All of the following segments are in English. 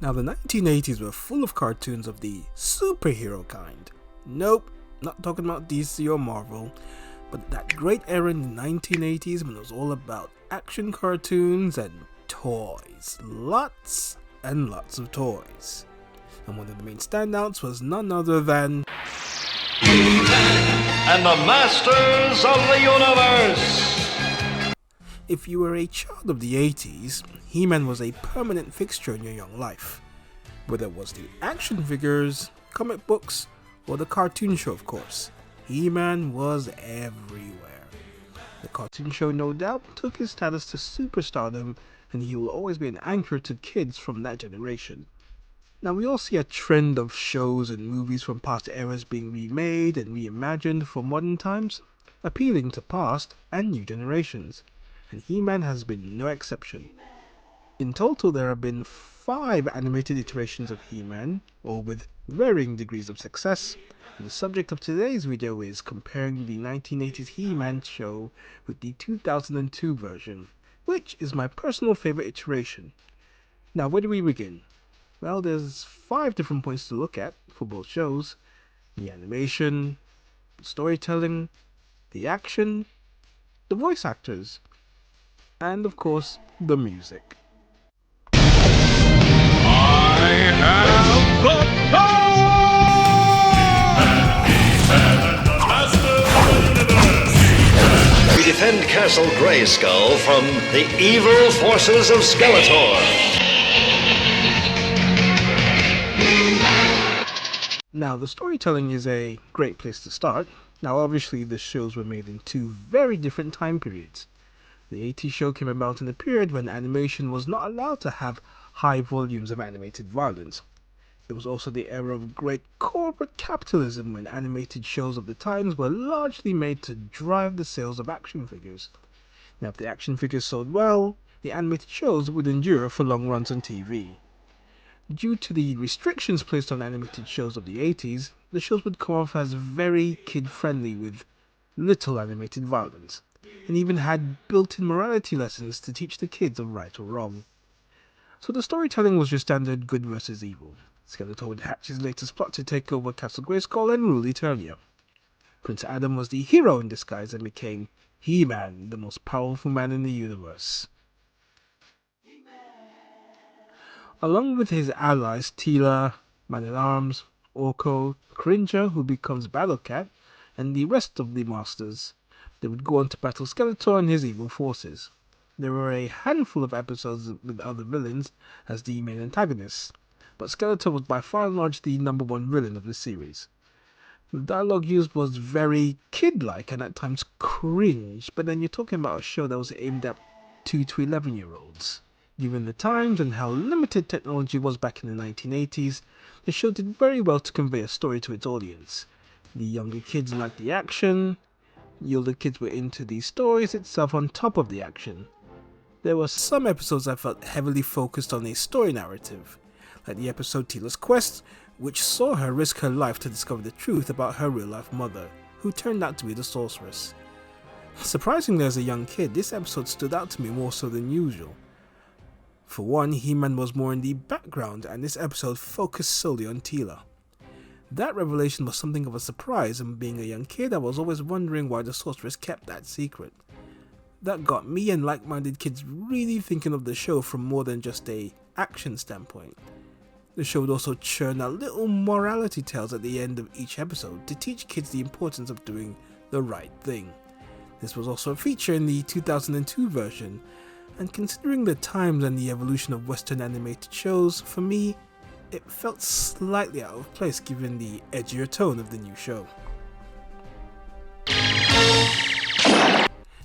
Now the 1980s were full of cartoons of the superhero kind. Nope, not talking about DC or Marvel, but that great era in the 1980s when it was all about action cartoons and toys. Lots and lots of toys. And one of the main standouts was none other than and the Masters of the Universe. If you were a child of the 80s, He-Man was a permanent fixture in your young life. Whether it was the action figures, comic books, or the cartoon show, of course, He-Man was everywhere. The cartoon show no doubt took his status to superstardom, and he will always be an anchor to kids from that generation. Now we all see a trend of shows and movies from past eras being remade and reimagined for modern times, appealing to past and new generations, and He-Man has been no exception. In total there have been 5 animated iterations of He-Man, all with varying degrees of success, and the subject of today's video is comparing the 1980s He-Man show with the 2002 version, which is my personal favourite iteration. Now where do we begin? Well, there's 5 different points to look at for both shows: the animation, the storytelling, the action, the voice actors, and of course, the music. I have the power! We defend Castle Grayskull from the evil forces of Skeletor. Now, the storytelling is a great place to start. Now, obviously, the shows were made in 2 very different time periods. The 80s show came about in a period when animation was not allowed to have high volumes of animated violence. It was also the era of great corporate capitalism when animated shows of the times were largely made to drive the sales of action figures. Now, if the action figures sold well, the animated shows would endure for long runs on TV. Due to the restrictions placed on animated shows of the 80s, the shows would come off as very kid-friendly with little animated violence, and even had built-in morality lessons to teach the kids of right or wrong. So the storytelling was your standard good versus evil. Skeletor would hatch his latest plot to take over Castle Grayskull and rule Eternia. Prince Adam was the hero in disguise and became He-Man, the most powerful man in the universe. Along with his allies Teela, Man-at-Arms, Orko, Cringer, who becomes Battle Cat, and the rest of the Masters, they would go on to battle Skeletor and his evil forces. There were a handful of episodes with other villains as the main antagonists, but Skeletor was by far and large the #1 villain of the series. The dialogue used was very kid-like and at times cringe, but then you're talking about a show that was aimed at 2 to 11-year-olds. Given the times and how limited technology was back in the 1980s, the show did very well to convey a story to its audience. The younger kids liked the action, the older kids were into the stories itself on top of the action. There were some episodes I felt heavily focused on a story narrative, like the episode Teela's Quest, which saw her risk her life to discover the truth about her real-life mother, who turned out to be the sorceress. Surprisingly, as a young kid, this episode stood out to me more so than usual. For one, He-Man was more in the background, and this episode focused solely on Teela. That revelation was something of a surprise, and being a young kid, I was always wondering why the sorceress kept that secret. That got me and like-minded kids really thinking of the show from more than just a action standpoint. The show would also churn out little morality tales at the end of each episode to teach kids the importance of doing the right thing. This was also a feature in the 2002 version, and considering the times and the evolution of Western animated shows, for me, it felt slightly out of place given the edgier tone of the new show.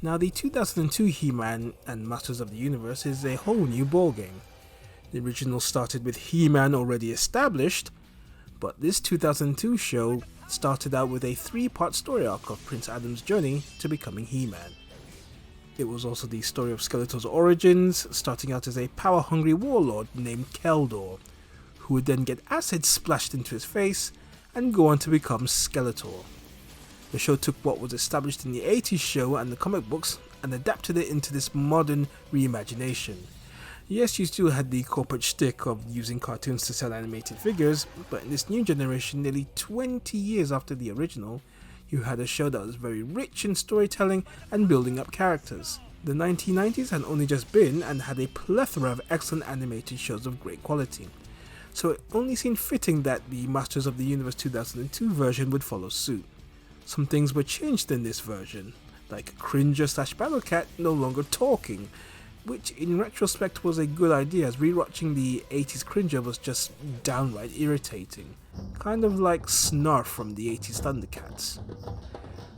Now, the 2002 He-Man and Masters of the Universe is a whole new ballgame. The original started with He-Man already established, but this 2002 show started out with a 3-part story arc of Prince Adam's journey to becoming He-Man. It was also the story of Skeletor's origins, starting out as a power-hungry warlord named Keldor, who would then get acid splashed into his face and go on to become Skeletor. The show took what was established in the 80s show and the comic books and adapted it into this modern reimagination. Yes, you still had the corporate shtick of using cartoons to sell animated figures, but in this new generation, nearly 20 years after the original, you had a show that was very rich in storytelling and building up characters. The 1990s had only just been and had a plethora of excellent animated shows of great quality, so it only seemed fitting that the Masters of the Universe 2002 version would follow suit. Some things were changed in this version, like Cringer/Battlecat no longer talking, which in retrospect was a good idea, as rewatching the 80s Cringer was just downright irritating, kind of like Snarf from the 80s Thundercats.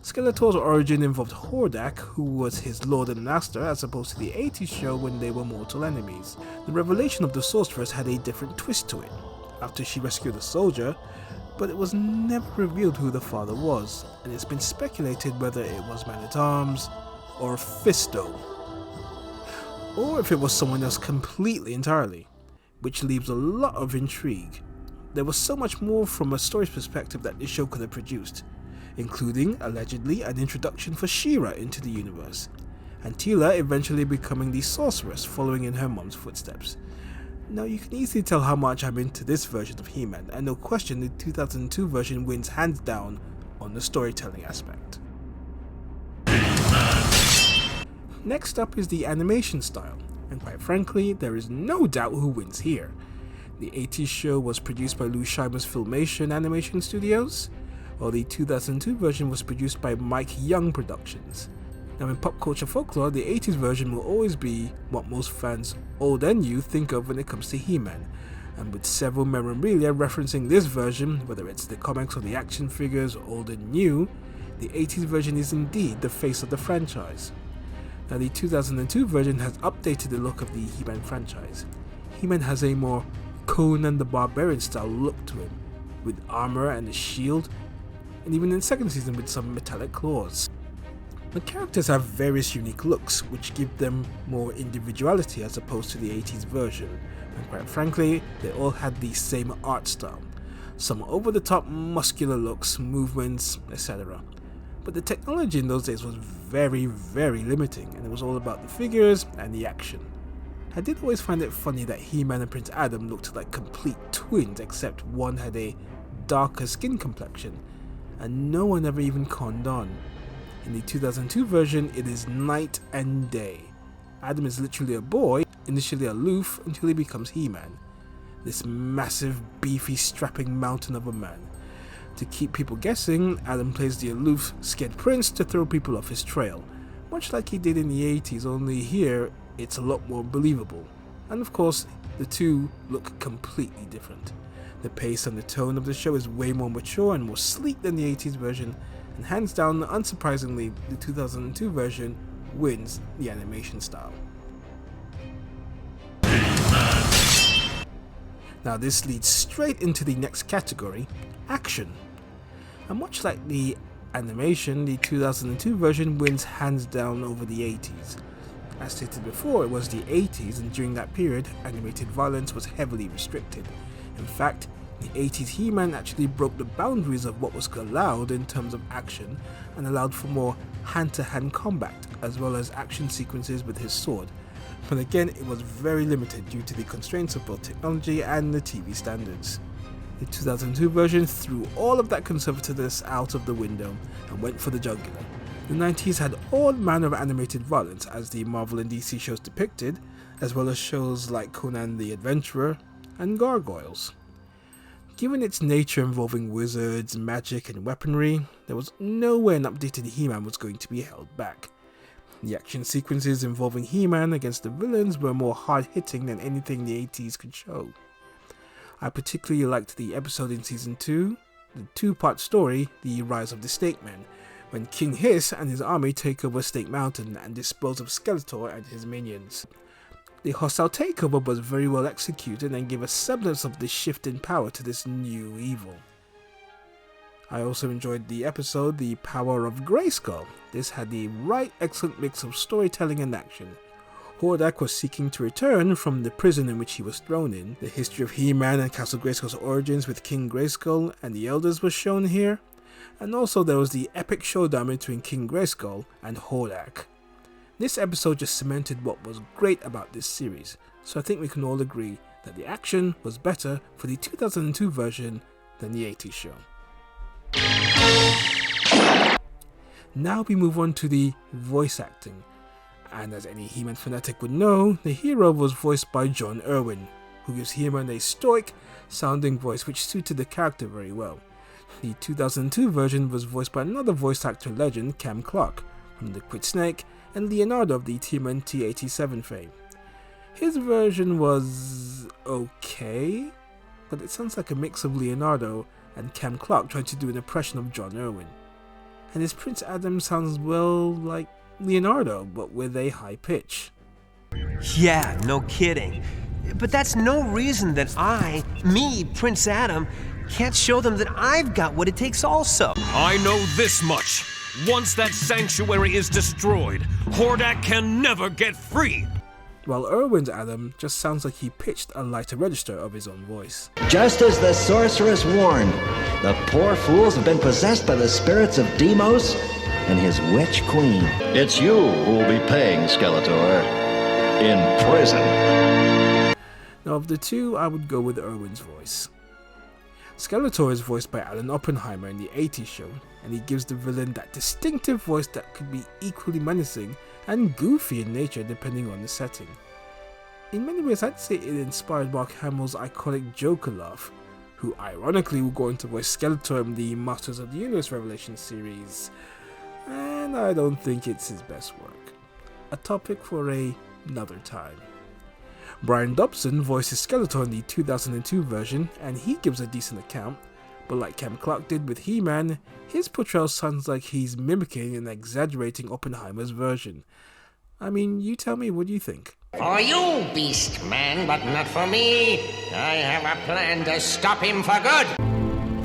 Skeletor's origin involved Hordak, who was his lord and master, as opposed to the 80s show when they were mortal enemies. The revelation of the sorceress had a different twist to it, after she rescued a soldier, but it was never revealed who the father was, and it's been speculated whether it was Man-at-Arms or Fisto, or if it was someone else completely entirely, which leaves a lot of intrigue. There was so much more from a story's perspective that this show could have produced, including, allegedly, an introduction for She-Ra into the universe, and Teela eventually becoming the sorceress following in her mom's footsteps. Now you can easily tell how much I'm into this version of He-Man, and no question the 2002 version wins hands down on the storytelling aspect. Next up is the animation style, and quite frankly, there is no doubt who wins here. The 80s show was produced by Lou Scheimer's Filmation Animation Studios, while the 2002 version was produced by Mike Young Productions. Now in pop culture folklore, the 80s version will always be what most fans, old and new, think of when it comes to He-Man, and with several memorabilia referencing this version, whether it's the comics or the action figures, old and new, the 80s version is indeed the face of the franchise. Now the 2002 version has updated the look of the He-Man franchise. He-Man has a more Conan the Barbarian style look to him, with armor and a shield, and even in second season with some metallic claws. The characters have various unique looks, which give them more individuality as opposed to the 80s version, and quite frankly, they all had the same art style. Some over-the-top muscular looks, movements, etc. But the technology in those days was very limiting, and it was all about the figures and the action. I did always find it funny that He-Man and Prince Adam looked like complete twins, except one had a darker skin complexion, and no one ever even conned on. In the 2002 version, it is night and day. Adam is literally a boy, initially aloof until he becomes He-Man, this massive, beefy, strapping mountain of a man. To keep people guessing, Adam plays the aloof, scared prince to throw people off his trail, much like he did in the 80s, only here it's a lot more believable. And of course, the two look completely different. The pace and the tone of the show is way more mature and more sleek than the 80s version, and hands down, unsurprisingly, the 2002 version wins the animation style. Now this leads straight into the next category, action. And much like the animation, the 2002 version wins hands down over the 80s. As stated before, it was the 80s, and during that period, animated violence was heavily restricted. In fact, the 80s He-Man actually broke the boundaries of what was allowed in terms of action and allowed for more hand-to-hand combat, as well as action sequences with his sword. But again, it was very limited due to the constraints of both technology and the TV standards. The 2002 version threw all of that conservativeness out of the window and went for the jugular. The 90s had all manner of animated violence, as the Marvel and DC shows depicted, as well as shows like Conan the Adventurer and Gargoyles. Given its nature involving wizards, magic and weaponry, there was no way an updated He-Man was going to be held back. The action sequences involving He-Man against the villains were more hard-hitting than anything the 80s could show. I particularly liked the episode in Season 2, the two-part story, The Rise of the Snake Man, when King Hiss and his army take over Snake Mountain and dispose of Skeletor and his minions. The hostile takeover was very well executed and gave a semblance of the shift in power to this new evil. I also enjoyed the episode The Power of Grayskull. This had the right excellent mix of storytelling and action. Hordak was seeking to return from the prison in which he was thrown in. The history of He-Man and Castle Grayskull's origins with King Grayskull and the Elders was shown here. And also there was the epic showdown between King Grayskull and Hordak. This episode just cemented what was great about this series, So I think we can all agree that the action was better for the 2002 version than the 80s show. Now we move on to the voice acting, and as any He-Man fanatic would know, the hero was voiced by John Irwin, who gives He-Man a stoic sounding voice which suited the character very well. The 2002 version was voiced by another voice actor legend, Cam Clark, from Liquid Snake and Leonardo of the TMNT 87 fame. His version was okay, but it sounds like a mix of Leonardo and Cam Clark trying to do an impression of John Irwin. And his Prince Adam sounds well like Leonardo, but with a high pitch. Yeah, no kidding. But that's no reason that me, Prince Adam, can't show them that I've got what it takes also. I know this much. Once that sanctuary is destroyed, Hordak can never get free. While Irwin's Adam just sounds like he pitched a lighter register of his own voice. Just as the sorceress warned, the poor fools have been possessed by the spirits of Deimos and his witch queen. It's you who will be paying Skeletor in prison. Now of the two, I would go with Irwin's voice. Skeletor is voiced by Alan Oppenheimer in the 80s show, and he gives the villain that distinctive voice that could be equally menacing and goofy in nature depending on the setting. In many ways, I'd say it inspired Mark Hamill's iconic Joker laugh, who ironically will go on to voice Skeletor in the Masters of the Universe Revelation series, and I don't think it's his best work. A topic for another time. Brian Dobson voices Skeletor in the 2002 version, and he gives a decent account, but like Cam Clark did with He-Man, his portrayal sounds like he's mimicking and exaggerating Oppenheimer's version. I mean, you tell me, what do you think? For you, Beast Man, but not for me. I have a plan to stop him for good.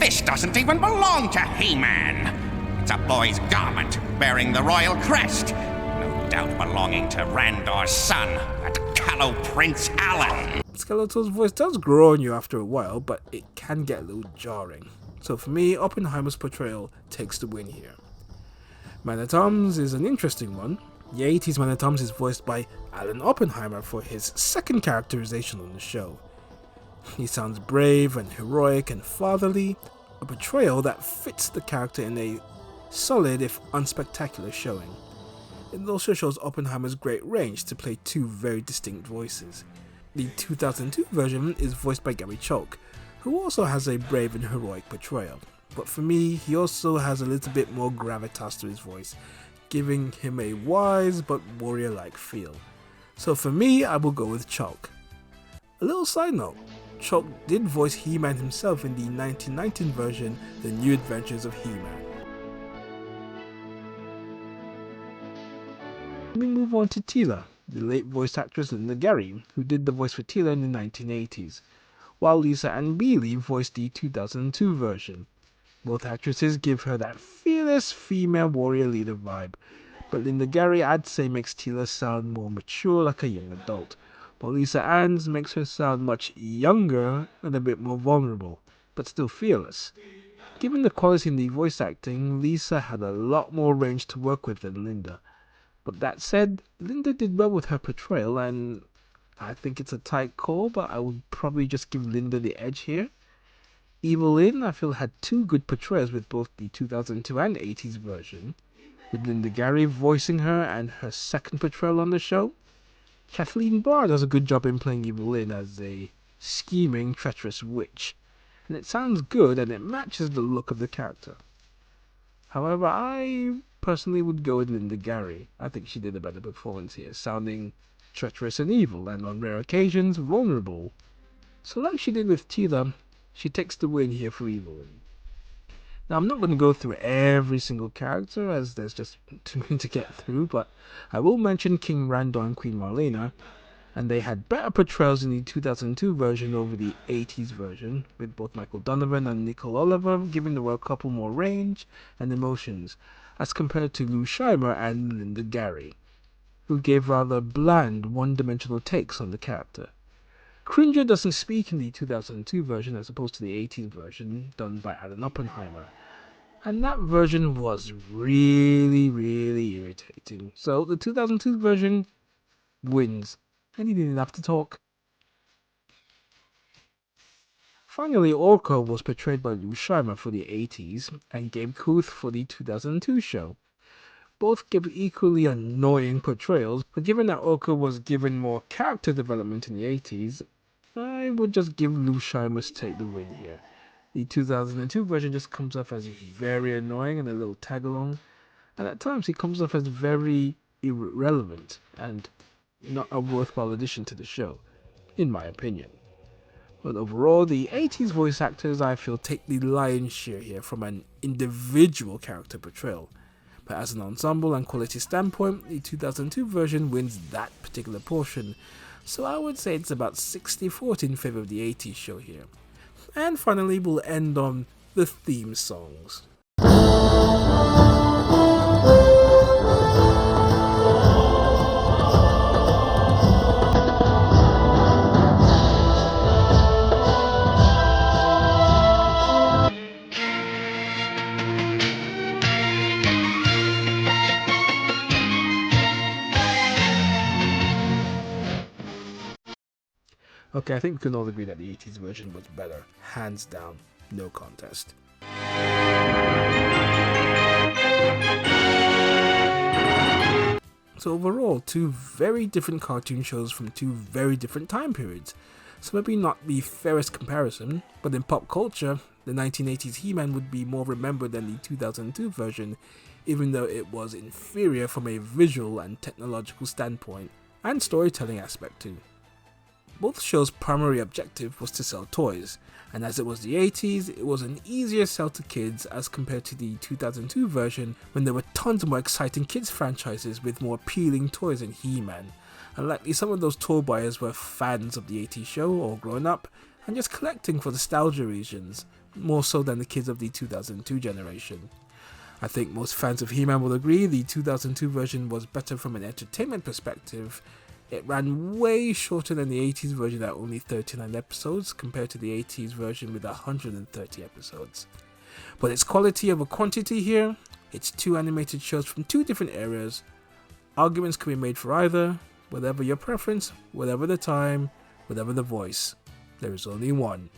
This doesn't even belong to He-Man. It's a boy's garment bearing the royal crest. No doubt belonging to Randor's son, that callow Prince Alan. Skeletor's voice does grow on you after a while, but it can get a little jarring. So for me, Oppenheimer's portrayal takes the win here. Man-at-Arms is an interesting one. The 80s Man-at-Arms is voiced by Alan Oppenheimer for his second characterization on the show. He sounds brave and heroic and fatherly, a portrayal that fits the character in a solid if unspectacular showing. It also shows Oppenheimer's great range to play two very distinct voices. The 2002 version is voiced by Gary Chalk, who also has a brave and heroic portrayal, but for me, he also has a little bit more gravitas to his voice, giving him a wise but warrior-like feel. So for me, I will go with Chalk. A little side note, Chalk did voice He-Man himself in the 1919 version, The New Adventures of He-Man. We move on to Teela, the late voice actress Linda Gary, who did the voice for Teela in the 1980s, while Lisa Ann Bealey voiced the 2002 version. Both actresses give her that fearless female warrior leader vibe, but Linda Gary I'd say makes Teela sound more mature like a young adult, while Lisa Ann's makes her sound much younger and a bit more vulnerable, but still fearless. Given the quality in the voice acting, Lisa had a lot more range to work with than Linda. But that said, Linda did well with her portrayal, and I think it's a tight call, but I would probably just give Linda the edge here. Evelyn, I feel, had two good portrayals with both the 2002 and 80s version, with Linda Gary voicing her and her second portrayal on the show. Kathleen Barr does a good job in playing Evelyn as a scheming, treacherous witch, and it sounds good and it matches the look of the character. However, I personally would go with Linda Gary. I think she did a better performance here, sounding treacherous and evil, and on rare occasions, vulnerable. So like she did with Teela, she takes the win here for Evelyn. Now I'm not going to go through every single character, as there's just too many to get through, but I will mention King Randor and Queen Marlena, and they had better portrayals in the 2002 version over the 80s version, with both Michael Donovan and Nicole Oliver giving the royal couple more range and emotions, as compared to Lou Scheimer and Linda Gary, who gave rather bland, one-dimensional takes on the character. Cringer doesn't speak in the 2002 version as opposed to the 80s version done by Alan Oppenheimer, and that version was really irritating. So the 2002 version wins, and he didn't have to talk. Finally, Orko was portrayed by Lou Scheimer for the 80s and Gabe Kuth for the 2002 show. Both give equally annoying portrayals, but given that Orko was given more character development in the 80s, I would just give Lou Scheimer's take the win here. The 2002 version just comes off as very annoying and a little tag-along, and at times he comes off as very irrelevant and not a worthwhile addition to the show, in my opinion. But overall, the 80s voice actors I feel take the lion's share here from an individual character portrayal. But as an ensemble and quality standpoint, the 2002 version wins that particular portion, so I would say it's about 60-40 in favour of the 80s show here. And finally, we'll end on the theme songs. Okay, I think we can all agree that the 80s version was better. Hands down, no contest. So overall, two very different cartoon shows from two very different time periods. So maybe not the fairest comparison, but in pop culture, the 1980s He-Man would be more remembered than the 2002 version, even though it was inferior from a visual and technological standpoint, and storytelling aspect too. Both shows' primary objective was to sell toys, and as it was the 80s, it was an easier sell to kids as compared to the 2002 version when there were tons more exciting kids franchises with more appealing toys than He-Man, and likely some of those toy buyers were fans of the 80s show or grown up and just collecting for nostalgia reasons, more so than the kids of the 2002 generation. I think most fans of He-Man will agree the 2002 version was better from an entertainment perspective. It ran way shorter than the 80s version at only 39 episodes compared to the 80s version with 130 episodes. But it's quality over quantity here. It's two animated shows from two different eras. Arguments can be made for either, whatever your preference, whatever the time, whatever the voice. There is only one.